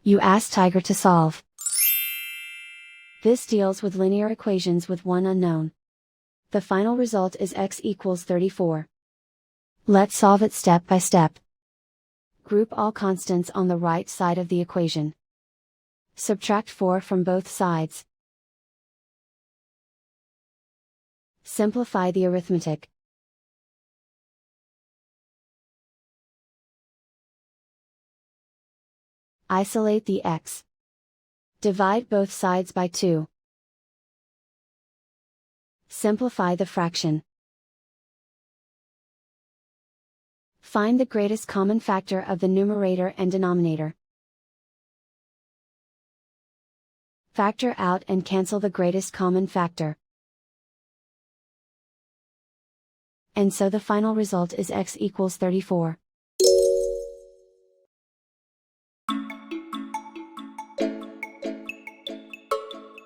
You ask Tiger to solve. This deals with linear equations with one unknown. The final result is x equals 34. Let's solve it step by step. Group all constants on the right side of the equation. Subtract 4 from both sides. Simplify the arithmetic. Isolate the x. Divide both sides by 2. Simplify the fraction. Find the greatest common factor of the numerator and denominator. Factor out and cancel the greatest common factor. And so the final result is x equals 34.